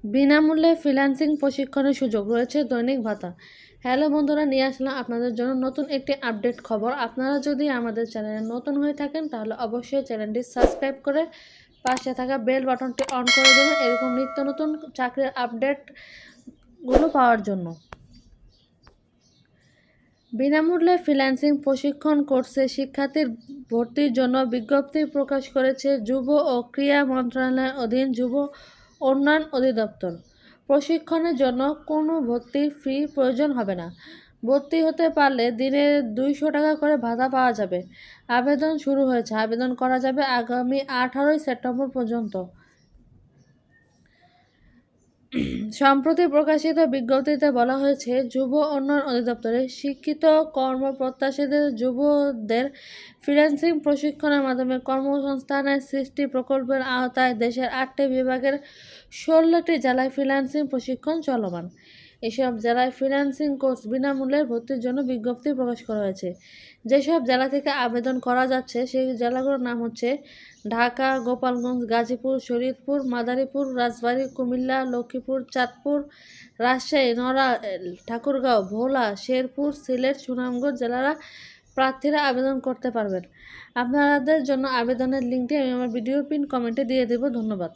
বিনামূল্যে ফ্রিল্যান্সিং প্রশিক্ষণের সুযোগ রয়েছে, দৈনিক ভাতা। হ্যালো বন্ধুরা, নিয়ে আসলাম আপনাদের জন্য নতুন একটি আপডেট খবর। আপনারা যদি আমাদের চ্যানেলে নতুন হয়ে থাকেন তাহলে অবশ্যই চ্যানেলটি সাবস্ক্রাইব করে পাশে থাকা বেল বাটনটি অন করে দেবেন এরকম নিত্য নতুন চাকরির আপডেটগুলো পাওয়ার জন্য। বিনামূল্যে ফ্রিল্যান্সিং প্রশিক্ষণ কোর্সে শিক্ষার্থীর ভর্তির জন্য বিজ্ঞপ্তি প্রকাশ করেছে যুব ও ক্রীড়া মন্ত্রণালয়ের অধীন যুব উন্নয়ন অধিদপ্তর। প্রশিক্ষণের জন্য কোনো ভর্তি ফি প্রয়োজন হবে না। ভর্তি হতে পারলে দিনে 200 টাকা করে ভাতা পাওয়া যাবে। আবেদন শুরু হয়েছে। আবেদন করা যাবে আগামী 18 সেপ্টেম্বর পর্যন্ত। সম্প্রতি প্রকাশিত বিজ্ঞপ্তিতে বলা হয়েছে, যুব উন্নয়ন অধিদপ্তরের শিক্ষিত কর্মপ্রত্যাশীদের যুবদের ফ্রিল্যান্সিং প্রশিক্ষণের মাধ্যমে কর্মসংস্থানের সৃষ্টি প্রকল্পের আওতায় দেশের 8টি বিভাগের 16টি জেলায় ফ্রিল্যান্সিং প্রশিক্ষণ চলমান। এসব জেলায় ফ্রিল্যান্সিং কোর্স বিনামূল্যে ভর্তির জন্য বিজ্ঞপ্তি প্রকাশ করা হয়েছে। যেসব জেলা থেকে আবেদন করা যাচ্ছে সেই জেলাগুলোর নাম হচ্ছে ঢাকা, গোপালগঞ্জ, গাজীপুর, শরীয়তপুর, মাদারীপুর, রাজবাড়ী, কুমিল্লা, লক্ষ্মীপুর, চাঁদপুর, রাজশাহী, নড়াইল, ঠাকুরগাঁও, ভোলা, শেরপুর, সিলেট, সুনামগঞ্জ জেলারা প্রার্থীরা আবেদন করতে পারবেন। আপনাদের জন্য আবেদনের লিঙ্কটি আমি আমার ভিডিওর পিন কমেন্টে দিয়ে দেব। ধন্যবাদ।